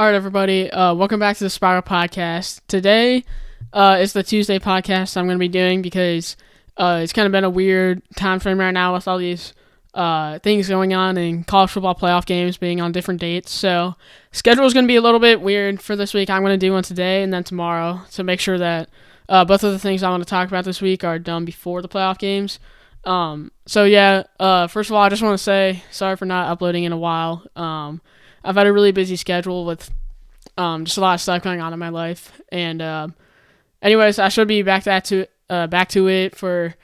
All right, everybody. Welcome back to the Spiral Podcast. Today is the Tuesday podcast I'm going to be doing because it's kind of been a weird time frame right now with all these things going on and college football playoff games being on different dates. So schedule is going to be a little bit weird for this week. I'm going to do one today and then tomorrow to make sure that both of the things I want to talk about this week are done before the playoff games. First of all, I just want to say sorry for not uploading in a while. I've had a really busy schedule with just a lot of stuff going on in my life. And anyways, I should be back to it for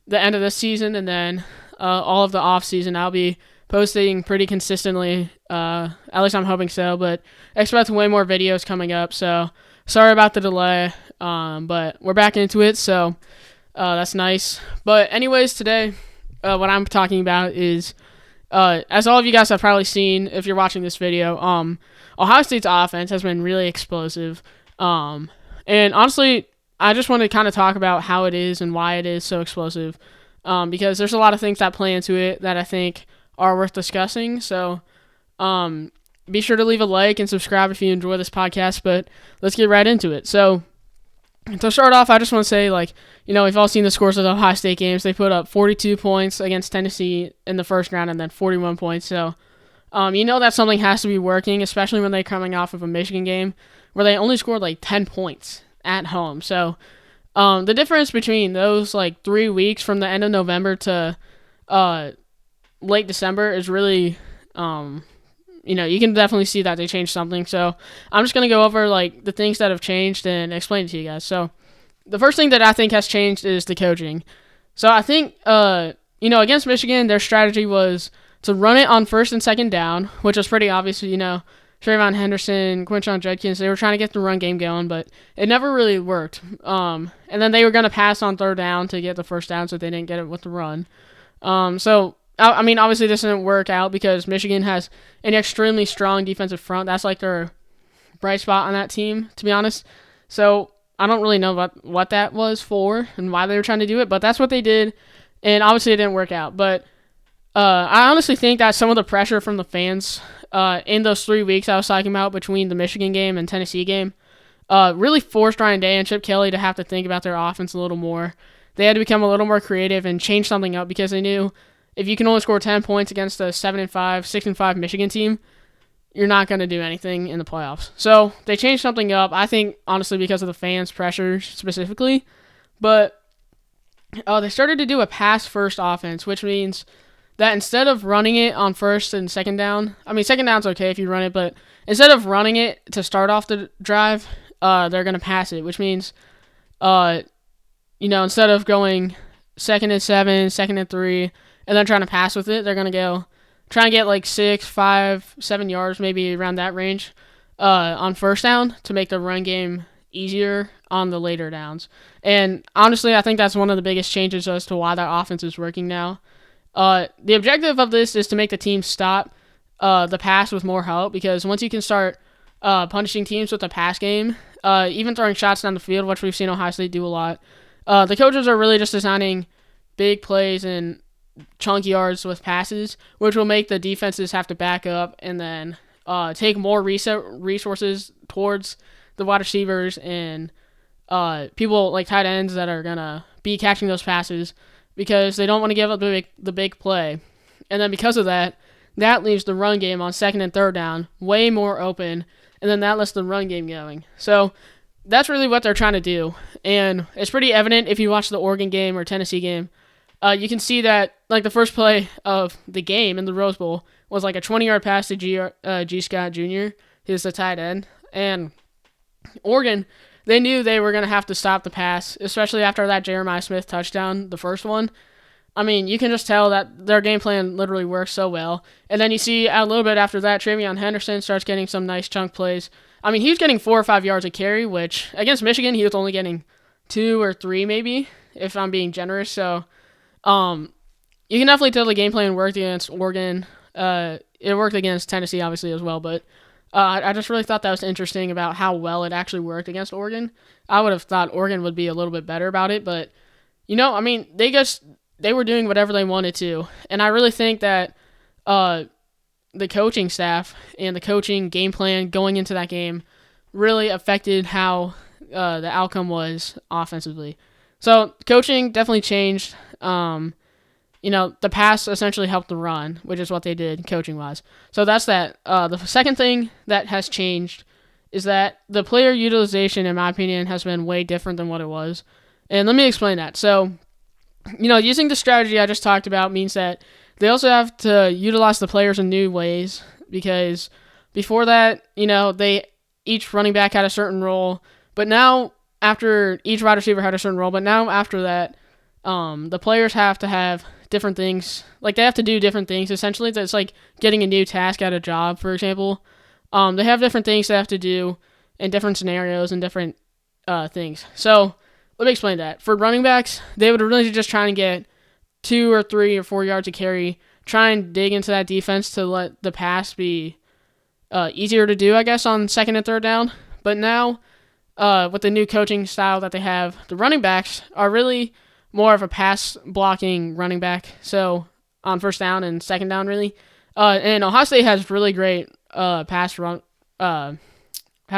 the end of this season, and then all of the off season. I'll be posting pretty consistently. At least I'm hoping so. But expect way more videos coming up. So sorry about the delay. But we're back into it. So that's nice. But anyways, today what I'm talking about is. As all of you guys have probably seen, if you're watching this video, Ohio State's offense has been really explosive. And honestly, I just want to kind of talk about how it is and why it is so explosive. Because there's a lot of things that play into it that I think are worth discussing. So, be sure to leave a like and subscribe if you enjoy this podcast, but let's get right into it. So, to start off, I just want to say, we've all seen the scores of the Ohio State games. They put up 42 points against Tennessee in the first round and then 41 points. So, that something has to be working, especially when they're coming off of a Michigan game where they only scored 10 points at home. So, the difference between those 3 weeks from the end of November to late December is really, you can definitely see that they changed something. So I'm just going to go over the things that have changed and explain it to you guys. So the first thing that I think has changed is the coaching. So I think, against Michigan, their strategy was to run it on first and second down, which was pretty obvious. Trayvon Henderson, Quinshon Judkins, they were trying to get the run game going, but it never really worked. And then they were going to pass on third down to get the first down, so they didn't get it with the run. Obviously this didn't work out because Michigan has an extremely strong defensive front. That's their bright spot on that team, to be honest. So I don't really know what that was for and why they were trying to do it, but that's what they did, and obviously it didn't work out. But I honestly think that some of the pressure from the fans in those 3 weeks I was talking about between the Michigan game and Tennessee game really forced Ryan Day and Chip Kelly to have to think about their offense a little more. They had to become a little more creative and change something up because they knew if you can only score 10 points against a 7-5, 6-5 Michigan team, you're not going to do anything in the playoffs. So they changed something up, I think, honestly, because of the fans' pressure specifically. But they started to do a pass-first offense, which means that instead of running it on first and second down, second down's okay if you run it, but instead of running it to start off the drive, they're going to pass it, which means, instead of going 2nd and 7, 2nd and 3, and then trying to pass with it, they're going to try and get 6, 5, 7 yards, maybe around that range, on first down to make the run game easier on the later downs. And honestly, I think that's one of the biggest changes as to why that offense is working now. The objective of this is to make the team stop the pass with more help, because once you can start punishing teams with the pass game, even throwing shots down the field, which we've seen Ohio State do a lot, the coaches are really just designing big plays and chunk yards with passes, which will make the defenses have to back up and then take more resources towards the wide receivers and people like tight ends that are going to be catching those passes because they don't want to give up the big play. And then because of that leaves the run game on second and third down way more open, and then that lets the run game going. So that's really what they're trying to do. And it's pretty evident if you watch the Oregon game or Tennessee game. You can see that the first play of the game in the Rose Bowl was a 20-yard pass to G. Scott Jr., who's the tight end. And Oregon, they knew they were going to have to stop the pass, especially after that Jeremiah Smith touchdown, the first one. You can just tell that their game plan literally works so well. And then you see a little bit after that, Trayvon Henderson starts getting some nice chunk plays. He was getting 4 or 5 yards a carry, which against Michigan, he was only getting 2 or 3 maybe, if I'm being generous. So you can definitely tell the game plan worked against Oregon. It worked against Tennessee, obviously, as well. But I just really thought that was interesting about how well it actually worked against Oregon. I would have thought Oregon would be a little bit better about it. But, they were doing whatever they wanted to. And I really think that the coaching staff and the coaching game plan going into that game really affected how the outcome was offensively. So coaching definitely changed. The pass essentially helped the run, which is what they did coaching-wise. So that's that. The second thing that has changed is that the player utilization, in my opinion, has been way different than what it was. And let me explain that. So, using the strategy I just talked about means that they also have to utilize the players in new ways, because before that, they each running back had a certain role, but now after each wide receiver had a certain role, but now after that, the players have to have different things. Like, they have to do different things. Essentially, it's like getting a new task at a job, for example. They have different things they have to do in different scenarios and different things. So, let me explain that. For running backs, they would really just try and get 2 or 3 or 4 yards of carry, try and dig into that defense to let the pass be easier to do, I guess, on second and third down. But now, with the new coaching style that they have, the running backs are really more of a pass blocking running back. So on first down and second down, really. And Ohio State has really great pass run. How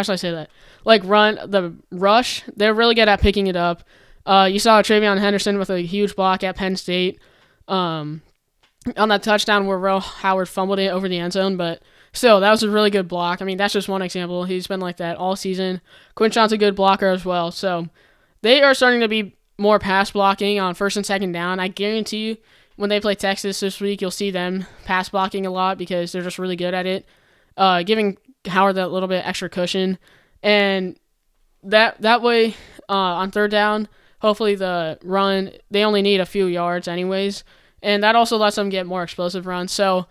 should I say that? Like the rush. They're really good at picking it up. You saw Travion Henderson with a huge block at Penn State on that touchdown where Will Howard fumbled it over the end zone, but still, that was a really good block. I mean, that's just one example. He's been like that all season. Quinshon's a good blocker as well. So they are starting to be more pass blocking on first and second down. I guarantee you, when they play Texas this week, you'll see them pass blocking a lot because they're just really good at it, giving Howard that little bit extra cushion. And that way, on third down, hopefully the run, they only need a few yards anyways, and that also lets them get more explosive runs. So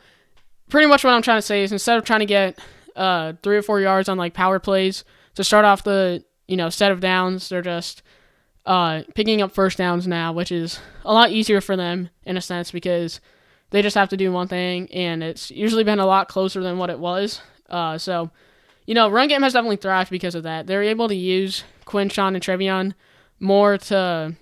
pretty much what I'm trying to say is, instead of trying to get 3 or 4 yards on like power plays to start off the set of downs, they're just picking up first downs now, which is a lot easier for them in a sense because they just have to do one thing, and it's usually been a lot closer than what it was. So run game has definitely thrived because of that. They're able to use Quinshon and Trevion more they're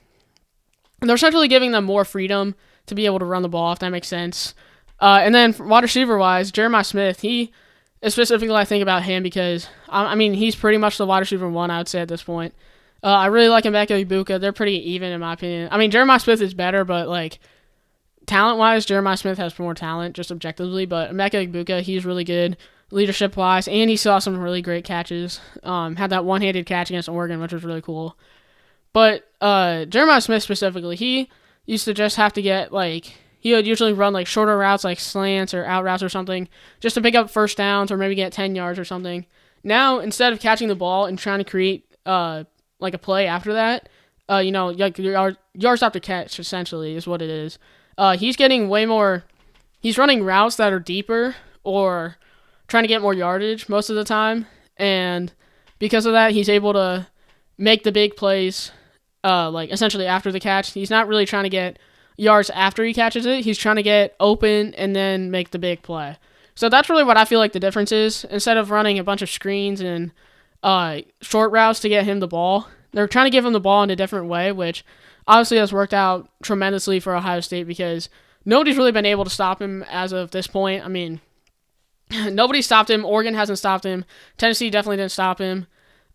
essentially giving them more freedom to be able to run the ball, if that makes sense. And then wide receiver-wise, Jeremiah Smith, he is specifically, I think about him because, he's pretty much the wide receiver one, I would say, at this point. I really like Emeka Egbuka. They're pretty even, in my opinion. Jeremiah Smith is better, but, talent-wise, Jeremiah Smith has more talent, just objectively. But Emeka Egbuka, he's really good leadership-wise, and he saw some really great catches. Had that one-handed catch against Oregon, which was really cool. But Jeremiah Smith specifically, he used to just have to get, he would usually run, shorter routes, like slants or out routes or something, just to pick up first downs or maybe get 10 yards or something. Now, instead of catching the ball and trying to create, a play after that, yards after catch, essentially, is what it is. He's getting way more, he's running routes that are deeper or trying to get more yardage most of the time, and because of that, he's able to make the big plays, essentially after the catch. He's not really trying to get yards after he catches it. He's trying to get open and then make the big play. So that's really what I feel like the difference is. Instead of running a bunch of screens and short routes to get him the ball, they're trying to give him the ball in a different way, which obviously has worked out tremendously for Ohio State because nobody's really been able to stop him as of this point. Nobody stopped him. Oregon hasn't stopped him. Tennessee definitely didn't stop him.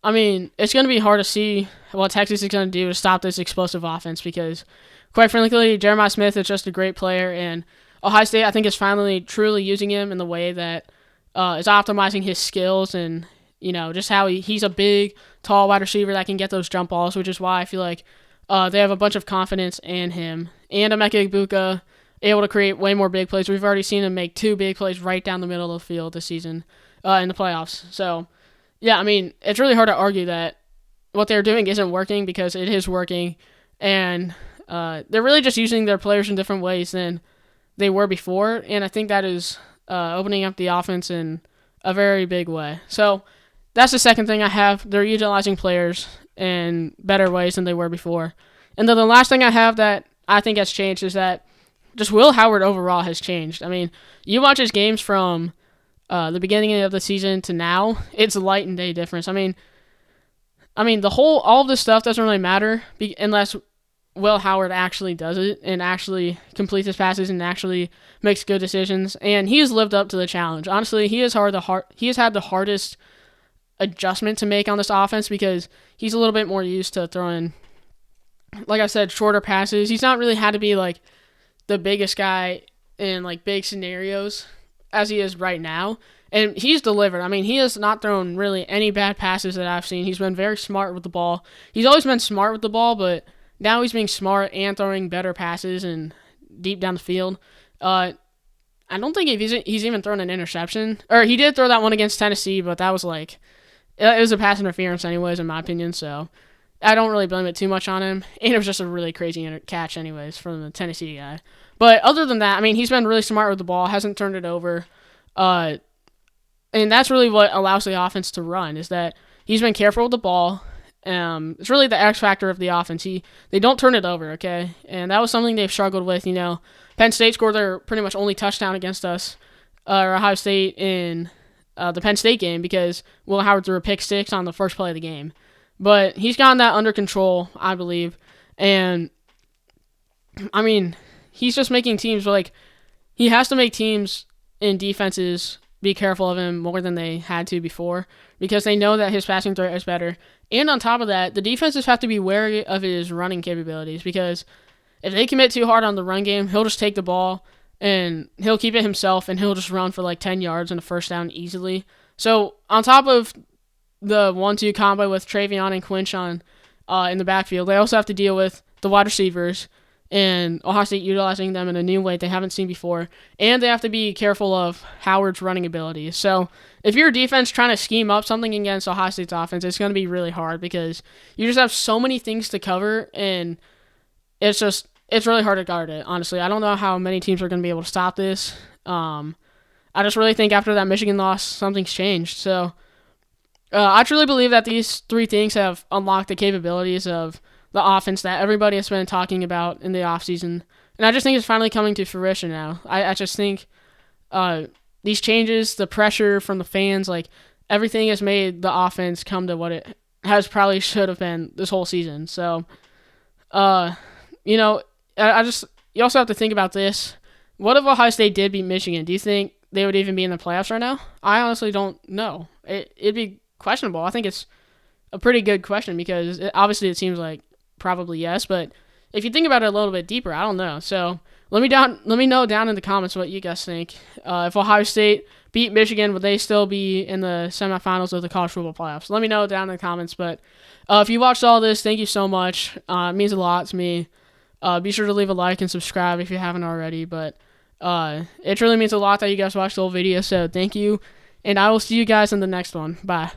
It's going to be hard to see what Texas is going to do to stop this explosive offense because, quite frankly, Jeremiah Smith is just a great player, and Ohio State, I think, is finally truly using him in the way that is optimizing his skills and, just how he's a big, tall wide receiver that can get those jump balls, which is why I feel like they have a bunch of confidence in him. And Emeka Egbuka, able to create way more big plays. We've already seen him make 2 big plays right down the middle of the field this season in the playoffs. So, yeah, it's really hard to argue that what they're doing isn't working because it is working, and they're really just using their players in different ways than they were before, and I think that is opening up the offense in a very big way. So that's the second thing I have. They're utilizing players in better ways than they were before. And then the last thing I have that I think has changed is that just Will Howard overall has changed. You watch his games from the beginning of the season to now, it's a light and day difference. All of this stuff doesn't really matter unless Will Howard actually does it and actually completes his passes and actually makes good decisions. And he has lived up to the challenge. Honestly, he has had the hardest adjustment to make on this offense because he's a little bit more used to throwing, like I said, shorter passes. He's not really had to be like the biggest guy in like big scenarios as he is right now. And he's delivered. I mean, he has not thrown really any bad passes that I've seen. He's been very smart with the ball. He's always been smart with the ball, but now he's being smart and throwing better passes and deep down the field. I don't think he's even thrown an interception. Or he did throw that one against Tennessee, but that was like, it was a pass interference anyways, in my opinion, so I don't really blame it too much on him. And it was just a really crazy catch anyways from the Tennessee guy. But other than that, I mean, he's been really smart with the ball, hasn't turned it over. And that's really what allows the offense to run, is that he's been careful with the ball. It's really the X factor of the offense. They don't turn it over, okay? And that was something they've struggled with. Penn State scored their pretty much only touchdown against us, or Ohio State, in the Penn State game because Will Howard threw a pick six on the first play of the game. But he's gotten that under control, I believe. And, I mean, he's just making teams, like, he has to make teams in defenses be careful of him more than they had to before because they know that his passing threat is better. And on top of that, the defenses have to be wary of his running capabilities because if they commit too hard on the run game, he'll just take the ball and he'll keep it himself and he'll just run for like 10 yards and a first down easily. So on top of the 1-2 combo with Travion and Quinchon in the backfield, they also have to deal with the wide receivers and Ohio State utilizing them in a new way they haven't seen before. And they have to be careful of Howard's running abilities. So if you're a defense trying to scheme up something against Ohio State's offense, it's going to be really hard because you just have so many things to cover, and it's really hard to guard it, honestly. I don't know how many teams are going to be able to stop this. I just really think after that Michigan loss, something's changed. So I truly believe that these three things have unlocked the capabilities of the offense that everybody has been talking about in the offseason. And I just think it's finally coming to fruition now. I just think these changes, the pressure from the fans, like everything has made the offense come to what it has probably should have been this whole season. So, you also have to think about this. What if Ohio State did beat Michigan? Do you think they would even be in the playoffs right now? I honestly don't know. It'd be questionable. I think it's a pretty good question because obviously it seems like probably yes, but if you think about it a little bit deeper, I don't know. So let me know down in the comments what you guys think. If Ohio State beat Michigan, would they still be in the semifinals of the college football playoffs? Let me know down in the comments. But if you watched all this, thank you so much. It means a lot to me. Be sure to leave a like and subscribe if you haven't already. But it really means a lot that you guys watched the whole video. So thank you, and I will see you guys in the next one. Bye.